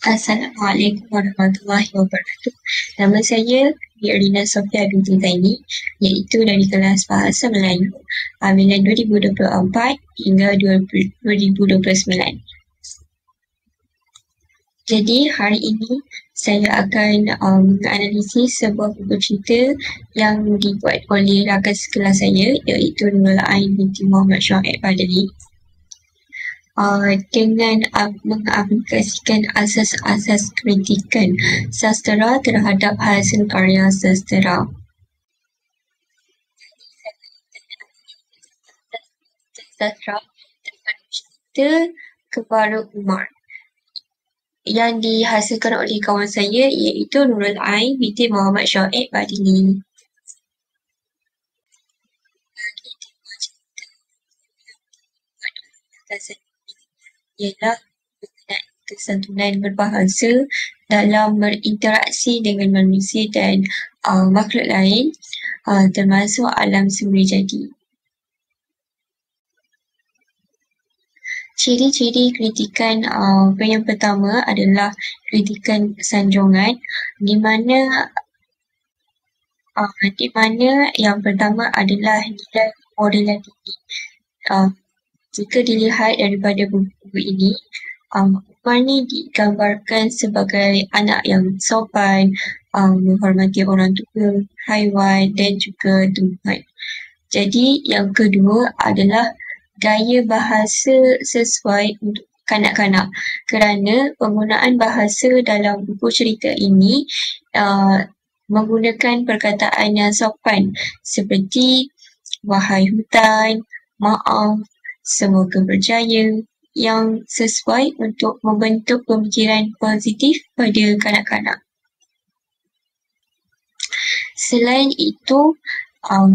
Assalamualaikum warahmatullahi wabarakatuh. Nama saya Irina Sofia binti Zaini, iaitu dari kelas Bahasa Melayu bilangan 2024 hingga 2029. Jadi hari ini saya akan menganalisis sebuah buku cerita yang dibuat oleh rakan sekelas saya, iaitu Nurul Ain binti Muhammad Syuaib Badali. Dengan mengaplikasikan asas-asas kritikan sastera terhadap hasil karya sastera. Sastera terhadap cerita Kebaru Umar yang dihasilkan oleh kawan saya, iaitu Nurul Ain binti Muhammad Syuaib Badali. Ialah mengenai kesantunan berbahasa dalam berinteraksi dengan manusia dan makhluk lain, termasuk alam semula jadi. Ciri-ciri kritikan yang pertama adalah kritikan sanjungan, di mana yang pertama adalah nilai moral yang tinggi. Jika dilihat daripada buku ini, Umar ni digambarkan sebagai anak yang sopan, menghormati orang tua, haiwan dan juga Tuhan. Jadi yang kedua adalah gaya bahasa sesuai untuk kanak-kanak, kerana penggunaan bahasa dalam buku cerita ini menggunakan perkataan yang sopan seperti wahai hutan, maaf, semoga berjaya, yang sesuai untuk membentuk pemikiran positif pada kanak-kanak. Selain itu,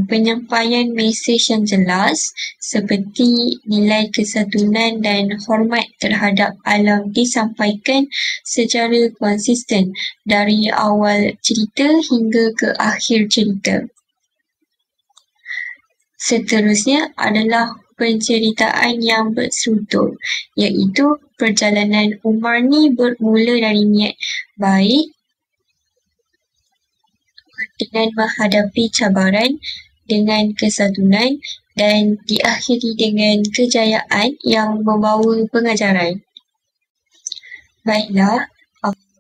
penyampaian mesej yang jelas seperti nilai kesatuan dan hormat terhadap alam disampaikan secara konsisten dari awal cerita hingga ke akhir cerita. Seterusnya adalah penceritaan yang berstruktur, iaitu perjalanan Umar ni bermula dari niat baik dengan menghadapi cabaran dengan kesatuan dan diakhiri dengan kejayaan yang membawa pengajaran. Baiklah,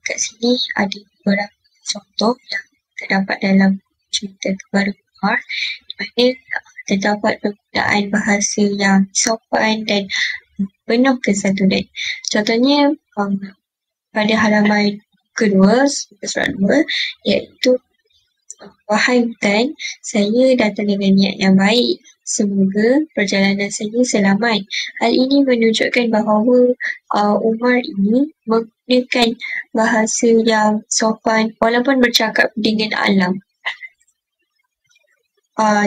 kat sini ada beberapa contoh yang terdapat dalam cerita Kebaru Umar, di mana terdapat penggunaan bahasa yang sopan dan penuh kesatuan. Contohnya pada halaman kedua, surat 2, iaitu wahai hutan, saya datang dengan niat yang baik. Semoga perjalanan saya selamat. Hal ini menunjukkan bahawa Umar ini menggunakan bahasa yang sopan walaupun bercakap dengan alam.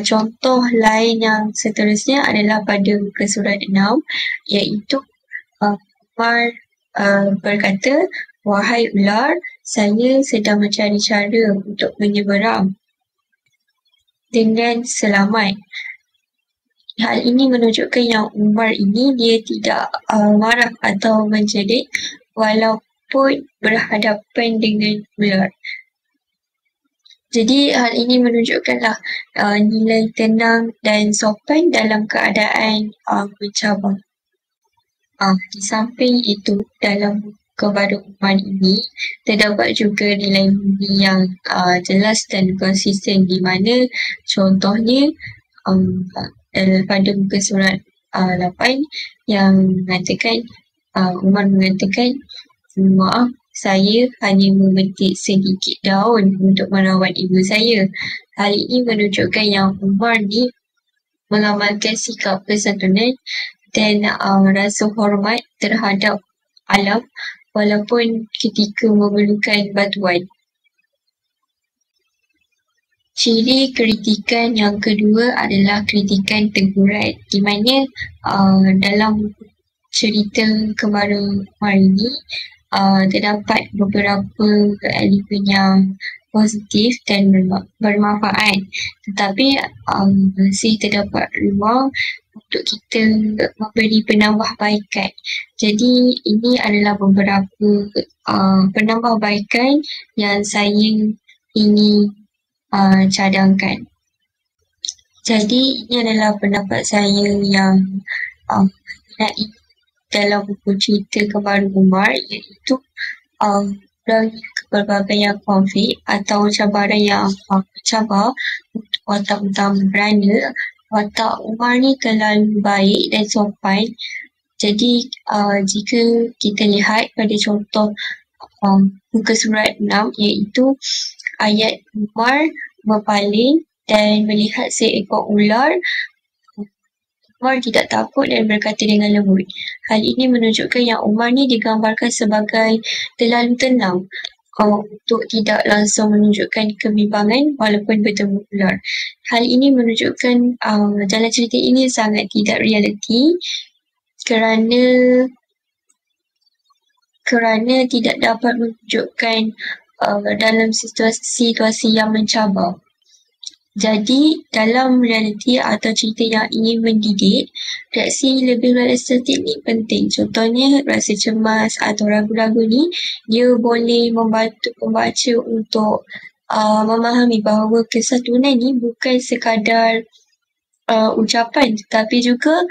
Contoh lain yang seterusnya adalah pada muka surat 6, iaitu Umar berkata, wahai ular, saya sedang mencari cara untuk menyeberang dengan selamat. Hal ini menunjukkan yang Umar ini dia tidak marah atau menjerit walaupun berhadapan dengan ular. Jadi hal ini menunjukkanlah nilai tenang dan sopan dalam keadaan mencabar. Di samping itu, dalam Kebaru Umar ini terdapat juga nilai budi yang jelas dan konsisten, di mana contohnya pada muka surat 8 yang mengatakan Umar mengatakan, maaf, saya hanya memetik sedikit daun untuk merawat ibu saya. Hal ini menunjukkan yang Umar ni mengamalkan sikap kesantunan dan rasa hormat terhadap alam walaupun ketika memerlukan bantuan. Ciri kritikan yang kedua adalah kritikan teguran, di mana dalam cerita Kebaru Umar ini terdapat beberapa elemen yang positif dan bermanfaat, tetapi masih terdapat ruang untuk kita memberi penambahbaikan. Jadi ini adalah beberapa penambahbaikan yang saya ingin cadangkan. Jadi ini adalah pendapat saya yang mengenai dalam buku cerita Kembaran Umar, iaitu kepelbagaian konflik atau cabaran yang mencabar untuk watak utama kerana watak Umar ni terlalu baik dan sopan. Jadi jika kita lihat pada contoh muka surat 6, iaitu ayat Umar berpaling dan melihat seekor ular, Umar tidak takut dan berkata dengan lembut. Hal ini menunjukkan yang Umar ni digambarkan sebagai terlalu tenang untuk tidak langsung menunjukkan kebimbangan walaupun bertemu ular. Hal ini menunjukkan dalam cerita ini sangat tidak realiti kerana tidak dapat menunjukkan dalam situasi yang mencabar. Jadi, dalam realiti atau cerita yang ingin mendidik, reaksi lebih realistik ni penting. Contohnya, rasa cemas atau ragu-ragu ni, dia boleh membantu pembaca untuk memahami bahawa kesatuan ni bukan sekadar ucapan, tetapi juga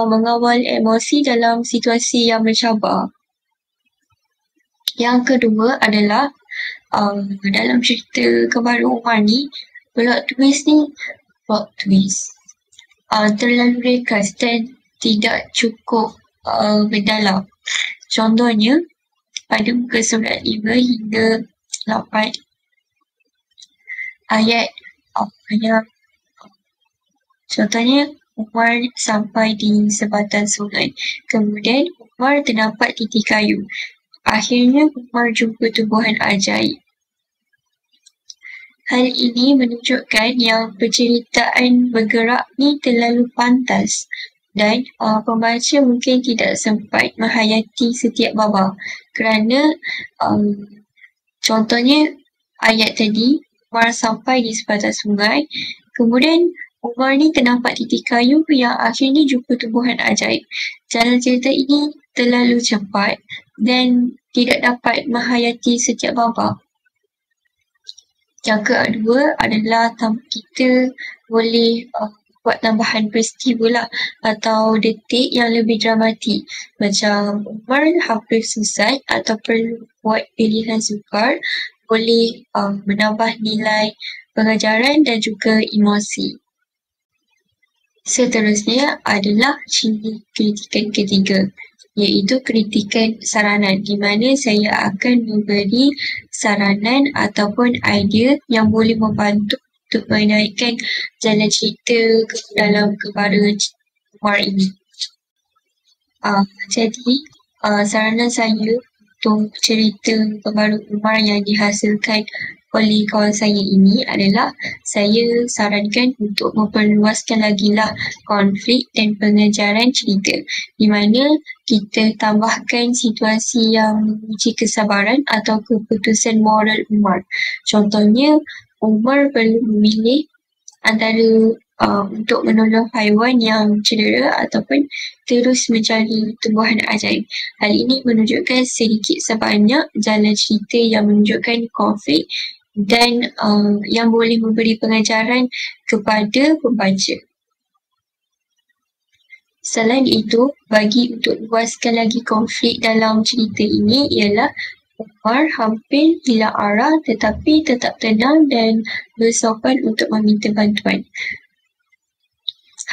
mengawal emosi dalam situasi yang mencabar. Yang kedua adalah dalam cerita Kembaran Umar ni, plot twist terlalu ringkas dan tidak cukup mendalam. Contohnya, pada muka surat 5 hingga 8 ayat contohnya, Umar sampai di sebatang sungai. Kemudian, Umar ternampak titik kayu. Akhirnya, Umar jumpa tumbuhan ajaib. Hal ini menunjukkan yang penceritaan bergerak ni terlalu pantas dan pembaca mungkin tidak sempat menghayati setiap babak kerana contohnya ayat tadi, Umar sampai di sebatang sungai, kemudian Umar ni ternampak titik kayu yang akhirnya jumpa tumbuhan ajaib. Jalan cerita ini terlalu cepat dan tidak dapat menghayati setiap babak. Yang kedua adalah kita boleh buat tambahan peristiwa lah atau detik yang lebih dramatik. Macam Umar hampir sesat atau perlu buat pilihan sukar, boleh menambah nilai pengajaran dan juga emosi. Seterusnya adalah ciri kritikan ketiga, iaitu kritikan saranan, di mana saya akan memberi saranan ataupun idea yang boleh membantu untuk menaikkan jalan cerita ke dalam Kembaran Umar ini. Jadi, saranan saya untuk cerita Kembaran Umar yang dihasilkan oleh kawan saya ini adalah saya sarankan untuk memperluaskan lagi lah konflik dan pengejaran cerita, di mana kita tambahkan situasi yang menguji kesabaran atau keputusan moral Umar. Contohnya, Umar perlu memilih antara untuk menolong haiwan yang cedera ataupun terus mencari tumbuhan ajaib. Hal ini menunjukkan sedikit sebanyak jalan cerita yang menunjukkan konflik dan yang boleh memberi pengajaran kepada pembaca. Selain itu, bagi untuk luaskan lagi konflik dalam cerita ini ialah Umar hampir hilang arah tetapi tetap tenang dan bersopan untuk meminta bantuan.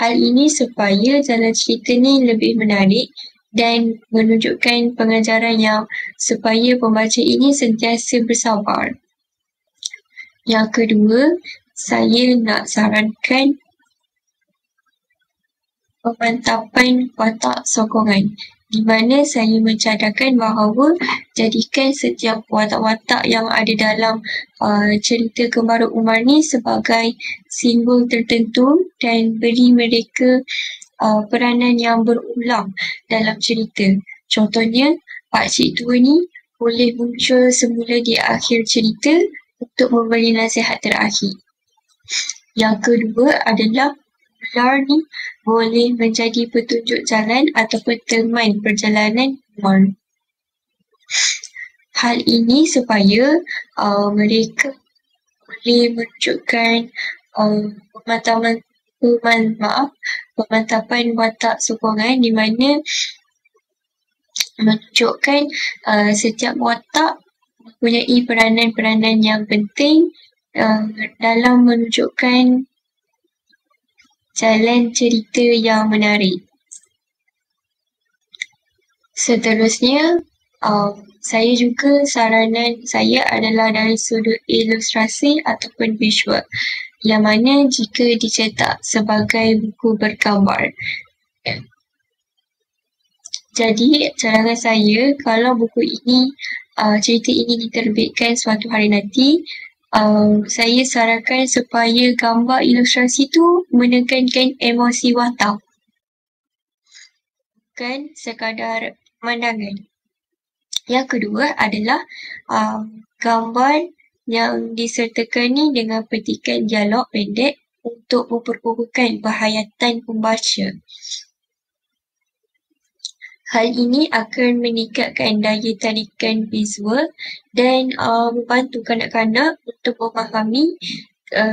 Hal ini supaya jalan cerita ni lebih menarik dan menunjukkan pengajaran yang supaya pembaca ini sentiasa bersabar. Yang kedua, saya nak sarankan pemantapan watak sokongan, di mana saya mencadangkan bahawa jadikan setiap watak-watak yang ada dalam cerita Kembaran Umar ni sebagai simbol tertentu dan beri mereka peranan yang berulang dalam cerita. Contohnya, Pakcik Tua ni boleh muncul semula di akhir cerita untuk memberi nasihat terakhir. Yang kedua adalah Pilar ni boleh menjadi petunjuk jalan ataupun teman perjalanan Umar. Hal ini supaya mereka boleh menunjukkan pemantapan watak sokongan, di mana menunjukkan setiap watak mempunyai peranan-peranan yang penting dalam menunjukkan jalan cerita yang menarik. Seterusnya, saya juga saranan saya adalah dari sudut ilustrasi ataupun visual, yang mana jika dicetak sebagai buku bergambar. Jadi, cadangan saya, kalau buku ini, cerita ini diterbitkan suatu hari nanti, saya sarankan supaya gambar ilustrasi tu menekankan emosi watak, bukan sekadar pemandangan. Yang kedua adalah gambar yang disertakan ni dengan petikan dialog pendek untuk memperkukuhkan penghayatan pembaca. Hal ini akan meningkatkan daya tarikan visual dan membantu kanak-kanak untuk memahami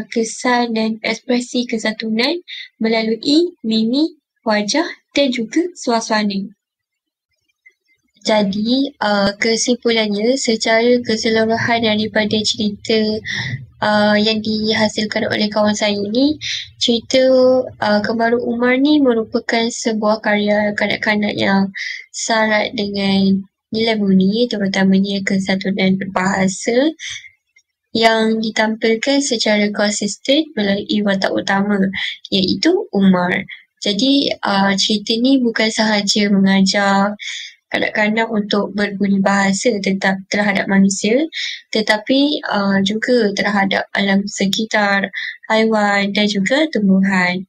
kesan dan ekspresi kesatuan melalui mimik wajah dan juga suasana. Jadi, kesimpulannya, secara keseluruhan daripada cerita yang dihasilkan oleh kawan saya ni, cerita Kembaru Umar ni merupakan sebuah karya kanak-kanak yang syarat dengan nilai budi, terutamanya kesatuan berbahasa yang ditampilkan secara konsisten melalui watak utama, iaitu Umar. Jadi, cerita ni bukan sahaja mengajar kanak-kanak untuk berbudi bahasa terhadap manusia, tetapi juga terhadap alam sekitar, haiwan dan juga tumbuhan.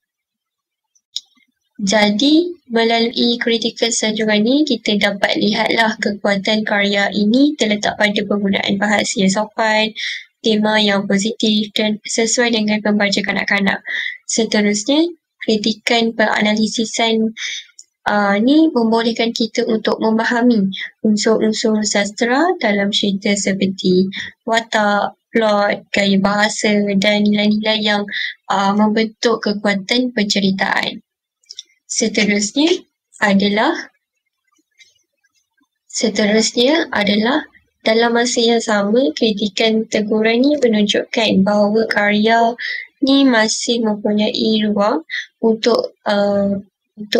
Jadi, melalui kritikan sanjungan ini, kita dapat lihatlah kekuatan karya ini terletak pada penggunaan bahasa yang sopan, tema yang positif dan sesuai dengan pembaca kanak-kanak. Seterusnya, kritikan penganalisisan ni membolehkan kita untuk memahami unsur-unsur sastra dalam cerita seperti watak, plot, gaya bahasa dan nilai-nilai yang membentuk kekuatan penceritaan. Seterusnya adalah dalam masa yang sama, kritikan teguran ni menunjukkan bahawa karya ni masih mempunyai ruang untuk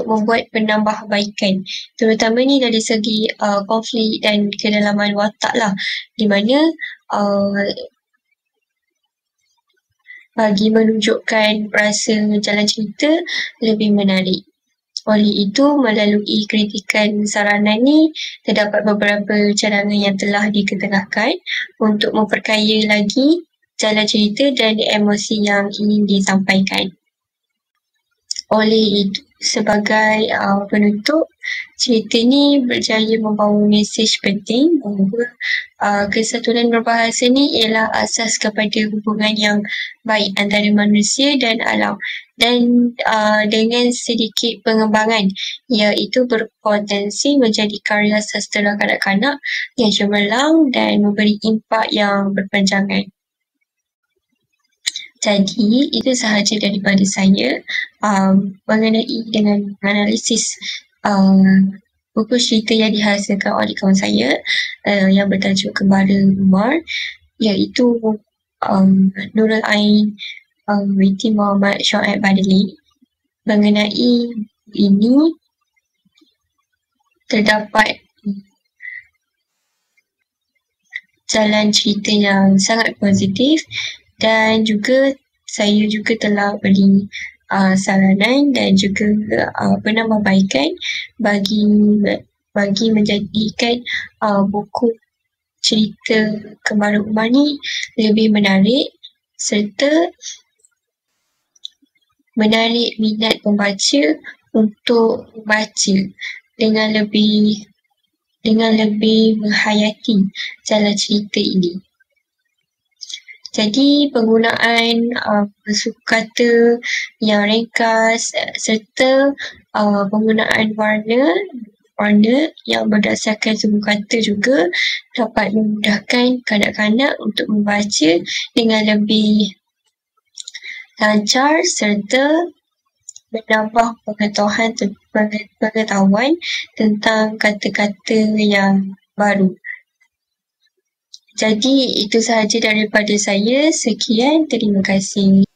membuat penambahbaikan, terutama ni dari segi konflik dan kedalaman watak lah, di mana bagi menunjukkan rasa jalan cerita lebih menarik. Oleh itu, melalui kritikan saranan ni, terdapat beberapa cadangan yang telah diketengahkan untuk memperkaya lagi jalan cerita dan emosi yang ingin disampaikan. Oleh itu, sebagai penutup, cerita ni berjaya membawa mesej penting bahawa kesatuan berbahasa ni ialah asas kepada hubungan yang baik antara manusia dan alam, dan dengan sedikit pengembangan, iaitu berpotensi menjadi karya sastera kanak-kanak yang cemerlang dan memberi impak yang berpanjangan. Jadi, itu sahaja daripada saya mengenai dengan analisis buku cerita yang dihasilkan oleh kawan saya yang bertajuk Kembaru Umar, iaitu Nurul Ain binti Muhammad Shoaib Badali. Mengenai ini, terdapat jalan cerita yang sangat positif, dan juga saya juga telah beri saranan dan juga penambahbaikan bagi menjadikan buku cerita Kembaru Umar ni lebih menarik serta menarik minat pembaca untuk membaca dengan lebih menghayati jalan cerita ini. Jadi penggunaan sukukata yang ringkas serta penggunaan warna yang berdasarkan sukukata juga dapat memudahkan kanak-kanak untuk membaca dengan lebih lancar serta menambah pengetahuan tentang kata-kata yang baru. Jadi itu sahaja daripada saya. Sekian, terima kasih.